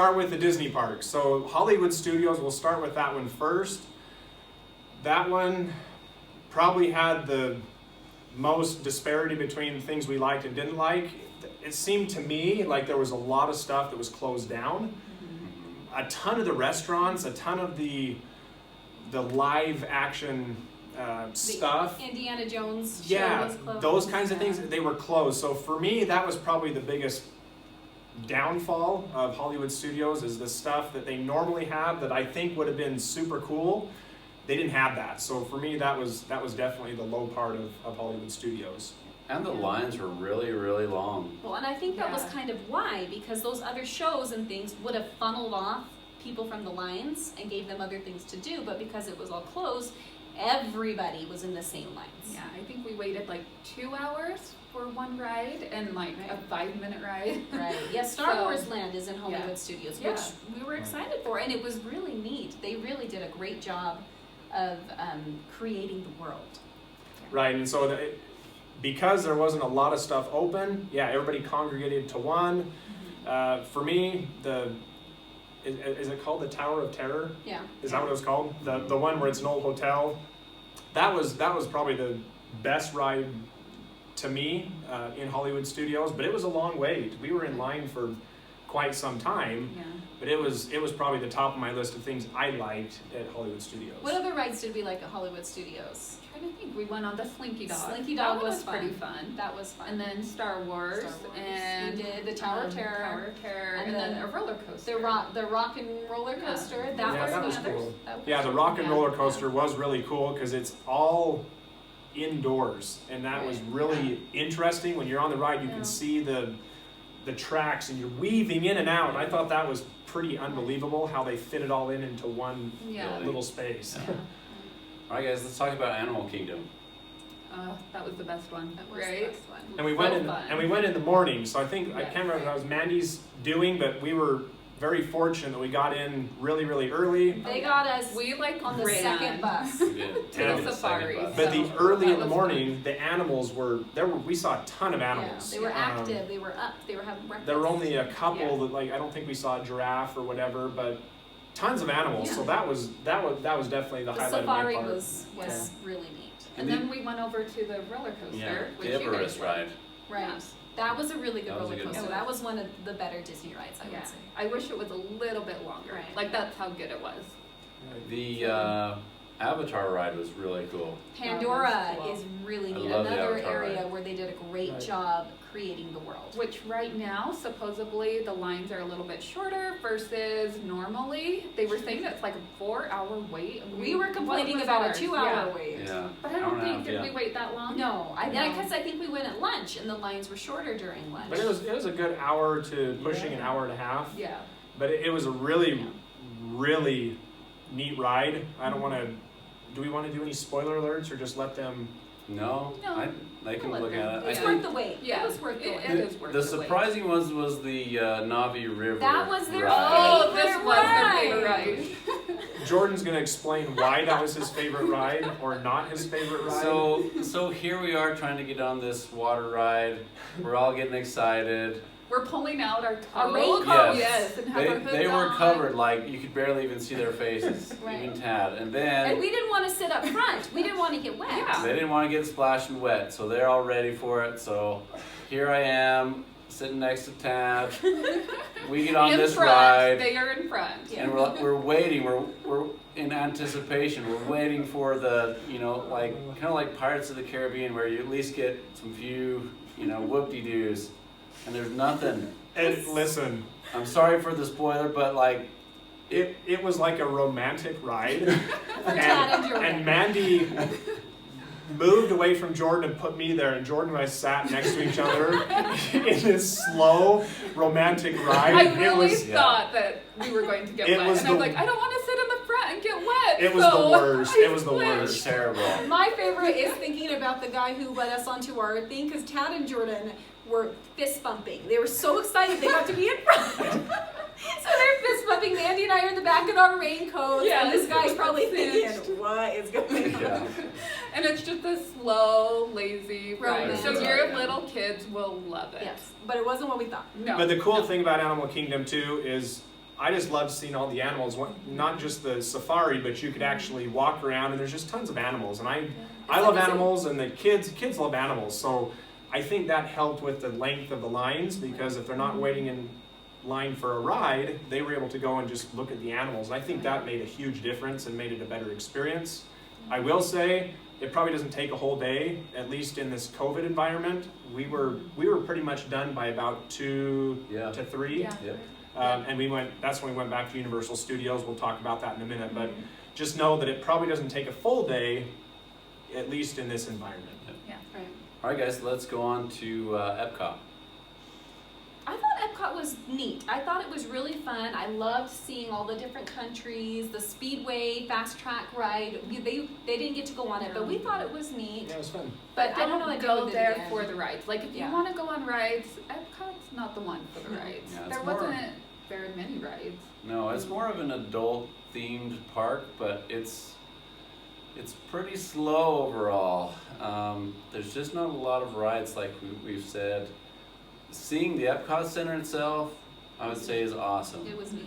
start with the Disney parks. So Hollywood Studios, we'll start with that one first. That one probably had the most disparity between things we liked and didn't like. It seemed to me like there was a lot of stuff that was closed down. A ton of the restaurants, a ton of the live action stuff. Indiana Jones show Yeah, was closed. those kinds of things, they were closed. So for me, that was probably the biggest downfall of Hollywood Studios, is the stuff that they normally have that I think would have been super cool. They didn't have that. So for me, that was definitely the low part of Hollywood Studios. And the lines were really, really long. Well, and I think that was kind of why, because those other shows and things would have funneled off people from the lines and gave them other things to do, but because it was all closed, everybody was in the same lines. Yeah, I think we waited like 2 hours for one ride and like a 5-minute ride. Right. Yeah, Star Wars Land is in Hollywood Studios, which Yeah. we were excited for, and it was really neat. They really did a great job of creating the world. Right, and so because there wasn't a lot of stuff open, everybody congregated to one. For me, is it called the Tower of Terror? Yeah. Is that what it was called? The one where it's an old hotel. That was probably the best ride to me in Hollywood Studios, but it was a long wait. We were in line for quite some time, but it was probably the top of my list of things I liked at Hollywood Studios. What other rides did we like at Hollywood Studios? I think we went on the Slinky Dog. Slinky Dog That was pretty fun. That was fun. And then Star Wars. And we did the Tower of Terror. And then a roller coaster. The rock and roller coaster. That was cool. That Yeah, the rock and roller coaster was really cool because it's all indoors, and that was really interesting. When you're on the ride, you can see the tracks, and you're weaving in and out. And I thought that was pretty unbelievable how they fit it all into one little space. All right, guys, let's talk about Animal Kingdom. That was the best one. That was right? the best one. And we went in the morning. So I think I can't remember if that was Mandy's doing, but we were very fortunate that we got in really, really early. They got us on the second bus. We did. To the safari. But the early in the morning, the animals were there. We saw a ton of animals. They were active. They were up. They were having breakfast. There were only a couple that, like, I don't think we saw a giraffe or whatever, but tons of animals. So that was definitely the highlight of my safari part. was really neat. And then we went over to the roller coaster. The Everest ride. Right. Yeah. That was a really good That was a roller good coaster. one. That was one of the better Disney rides, I would say. I wish it was a little bit longer. Right. Like, that's how good it was. The Avatar ride was really cool. Pandora Cool. is really I neat. love the Another Avatar area ride. where they did a great job creating the world. Which right now, supposedly, the lines are a little bit shorter versus normally. They were saying it's like a 4-hour wait. We were complaining What was about ours? a 2-hour wait. Yeah. But I don't think, did we wait that long? No, No. because I think we went at lunch and the lines were shorter during lunch. But it was a good hour to pushing an hour and a half. Yeah. But it was a really, really neat ride. I don't want to. Do we want to do any spoiler alerts or just let them? No, I can look at it. It's I worth think the wait. Yeah. It was worth the wait. It is worth the the wait. surprising ones was the Navi River. That was their ride. Oh, this favorite was their favorite ride. Jordan's going to explain why that was his favorite ride or not his favorite ride. So here we are trying to get on this water ride. We're all getting excited. We're pulling out our Our coats. raincoats. Yes, and have our hoods They were on. covered, like you could barely even see their faces, Right. even Tad. And then And we didn't want to sit up front. We didn't want to get wet. Yeah. they didn't want to get splashing wet, so they're all ready for it. So here I am, sitting next to Tad. We get on in this front. ride, They are in front. Yeah. and we're waiting. We're in anticipation. We're waiting for the, like kind of like Pirates of the Caribbean, where you at least get some few, whoop-de-doos, and there's nothing. And listen, I'm sorry for the spoiler, but like, it was like a romantic ride. For Tad and Jordan. And Mandy moved away from Jordan and put me there, and Jordan and I sat next to each other in this slow romantic ride. I really it was, thought that we were going to get It wet, was and I was the- like, I don't want to sit in the front and get wet. It was so the worst. It was the I it worst. was terrible. My favorite is thinking about the guy who led us onto our thing, because Tad and Jordan were fist bumping. They were so excited they got to be in front. So they're fist bumping. Mandy and I are in the back in our raincoats, Yeah, and this guy's probably cinched. thinking, "What is going on?" Yeah. And it's just a slow, lazy ride. Romance. So Yeah. your little kids will love it. Yes, but it wasn't what we thought. No. But the cool thing about Animal Kingdom too is I just loved seeing all the animals. Not just the safari, but you could actually walk around, and there's just tons of animals. And I love animals, and the kids love animals. So I think that helped with the length of the lines, because if they're not waiting in line for a ride, they were able to go and just look at the animals. And I think that made a huge difference and made it a better experience. I will say, it probably doesn't take a whole day, at least in this COVID environment. We were pretty much done by about 2 to 3. Yeah. Yep. And that's when we went back to Universal Studios. We'll talk about that in a minute, but just know that it probably doesn't take a full day, at least in this environment. Yeah. Right. All right, guys, let's go on to Epcot. I thought Epcot was neat. I thought it was really fun. I loved seeing all the different countries, the Speedway fast track ride. They didn't get to go on it, but we thought it was neat. Yeah, it was fun. But I don't know if they go would there again. for the rides. Like if you Yeah. want to go on rides, Epcot's not the one for the rides. Yeah, it's there more- wasn't very many rides. No, it's more of an adult-themed park, but it's pretty slow overall. There's just not a lot of rides, like we've said. Seeing the Epcot Center itself, I would say, is awesome. It was neat.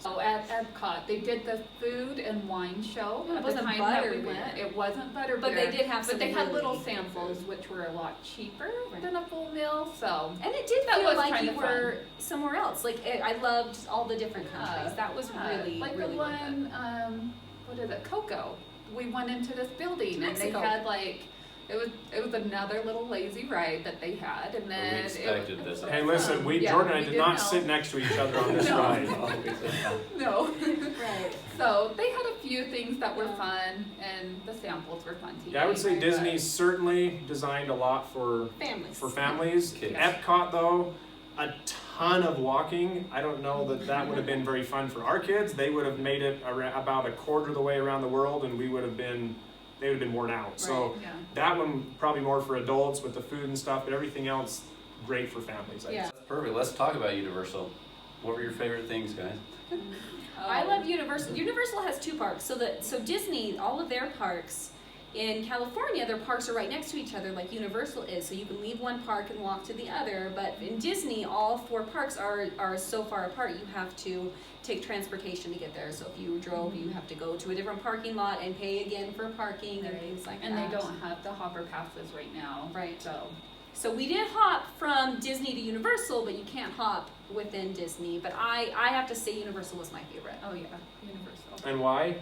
So at Epcot, they did the food and wine show. It at wasn't the time that we butterbeer. went. It wasn't butterbeer. But they did have But some they had really little good samples, food. which were a lot cheaper Right. than a full meal. So And it did That feel was like kinda you were somewhere else. Like I loved all the different countries. That was really, like really the worth it. one, what is it, Coco? We went into this building Mexico. and they had like it was another little lazy ride that they had, and then We expected this. Hey, listen, Yeah, Jordan and I we did didn't not know. sit next to each other on this No. ride. no. Right. So they had a few things that were fun, and the samples were fun to Yeah, I would eat, say but- Disney's certainly designed a lot for Families. families. Kids. Epcot, though, a ton of walking. I don't know that would have been very fun for our kids. They would have made it about a quarter of the way around the world, and they would have been worn out. So Yeah. that one probably more for adults with the food and stuff, but everything else great for families. I'd Yeah. say. That's perfect. Let's talk about Universal. What were your favorite things, guys? I love Universal. Universal has 2 parks. So Disney, all of their parks in California, their parks are right next to each other, like Universal is. So you can leave one park and walk to the other. But in Disney, all 4 parks are so far apart. You have to take transportation to get there. So if you drove, you have to go to a different parking lot and pay again for parking and things like And that. they don't have the hopper passes right now. Right. So So we did hop from Disney to Universal, but you can't hop within Disney. But I have to say Universal was my favorite. oh yeah, Universal. And why?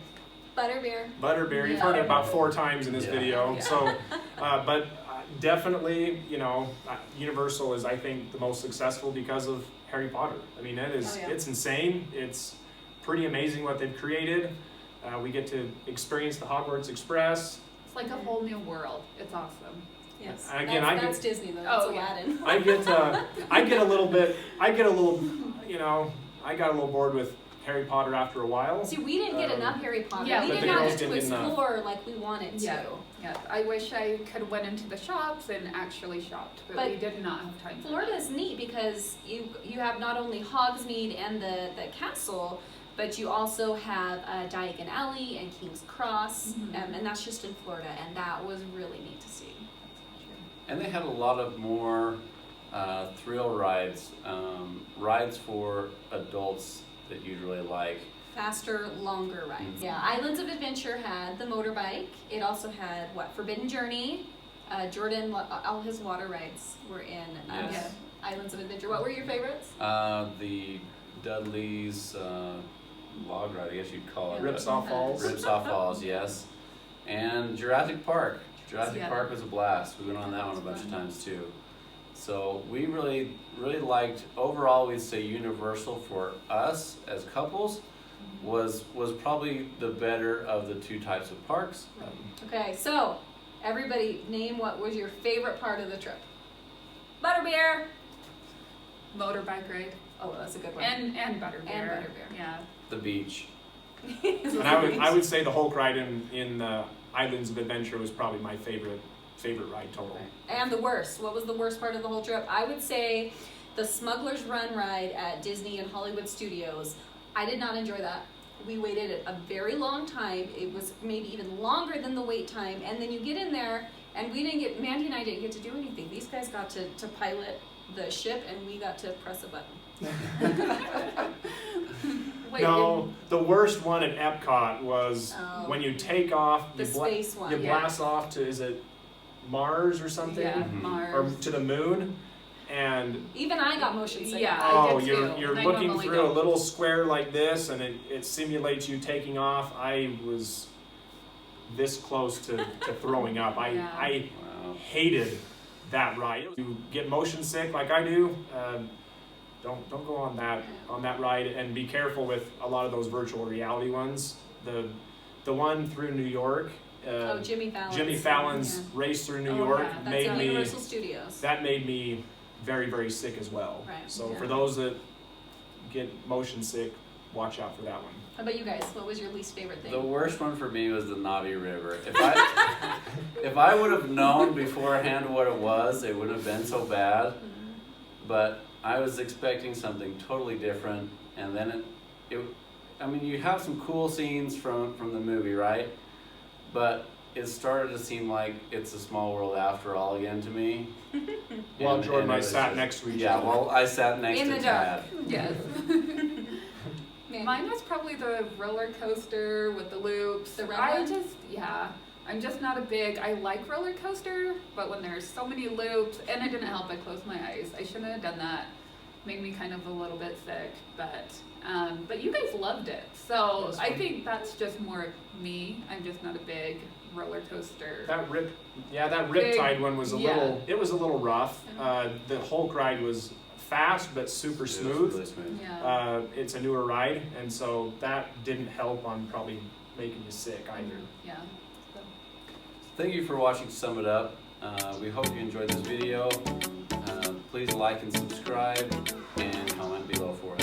Butterbeer. Butterbeer. You've Yeah. heard it about 4 times in this Yeah. video. Yeah. So, but definitely, Universal is, I think, the most successful because of Harry Potter. I mean, Oh, yeah. it's insane. It's pretty amazing what they've created. We get to experience the Hogwarts Express. It's like a whole new world. It's awesome. Yes. Again, that's Disney though. That's Oh, yeah. Aladdin. I get a little, I got a little bored with Harry Potter after a while. See, we didn't get Um, enough Harry Potter. yeah, we but didn't the get girls to didn't get enough. explore like we wanted to. Yeah. Yeah, I wish I could have went into the shops and actually shopped, but we did not have time. Florida is neat because you have not only Hogsmeade and the castle, but you also have Diagon Alley and King's Cross, Mhm. and that's just in Florida, and that was really neat to see. And they had a lot of more thrill rides, rides for adults that you'd really like. Faster, longer rides. Mhm. Yeah, Islands of Adventure had the motorbike. It also had Forbidden Journey. Jordan, all his water rides were in Yes. Islands of Adventure. What were your favorites? The Dudley's log ride, I guess you'd call it. Ripsaw Falls. Ripsaw Falls, yes. And Jurassic Park. Jurassic Yeah. Park was a blast. We went on that one a bunch of times too. So we really liked, overall we'd say Universal for us as couples was probably the better of the 2 types of parks. Okay, so everybody name what was your favorite part of the trip. Butterbeer. Motorbike ride Oh, that's a good one. and butterbeer. And butterbeer. Yeah. The beach. And I would say the Hulk ride in Islands of Adventure was probably my favorite ride total. And the worst. What was the worst part of the whole trip? I would say the Smugglers Run ride at Disney and Hollywood Studios. I did not enjoy that. We waited a very long time. It was maybe even longer than the wait time. And then you get in there, and Mandy and I didn't get to do anything. These guys got to pilot the ship, and we got to press a button. Wait, No, the worst one at Epcot was Oh. when you take off, The space one. you Yeah. blast off to, is it Mars or something? Yeah, Mhm. Mars. Or to the moon, and Even I got motion sick. Yeah. oh, I did you're too, you're and I looking normally through a don't. little square like this, and it simulates you taking off. I was this close to throwing up. Yeah. I Wow. hated that ride. You get motion sick like I do. Don't go on that ride, and be careful with a lot of those virtual reality ones. The one through New York. Oh, Jimmy Fallon's. Jimmy Fallon's race through New Oh, York yeah, That's made at me. Universal Studios. That made me very, very sick as well. Right, So yeah. for those that get motion sick, watch out for that one. How about you guys? What was your least favorite thing? The worst one for me was the Navi River. If I would have known beforehand what it was, it wouldn't have been so bad. But I was expecting something totally different, and then I mean, you have some cool scenes from the movie, right? But it started to seem like it's a small world after all again to me. Well, And- Jordan and and I it was sat just- next to each Yeah, other. well, I sat next in to the Tad. dark. Yes. Man. Mine was probably the roller coaster with the loops. The red I one? I'm just not a big. I like roller coaster, but when there's so many loops, and it didn't help. I closed my eyes. I shouldn't have done that. Made me kind of a little bit sick, but you guys loved it. So That's I fun. think that's just more me. I'm just not a big roller coaster. That Big- Riptide one was yeah. it was a little rough. The Hulk ride was fast but super It was smooth. really smooth. Yeah. It's a newer ride, and so that didn't help on probably making you sick either. Yeah. So. Thank you for watching Sum It Up. We hope you enjoyed this video. Please like and subscribe and comment below for us.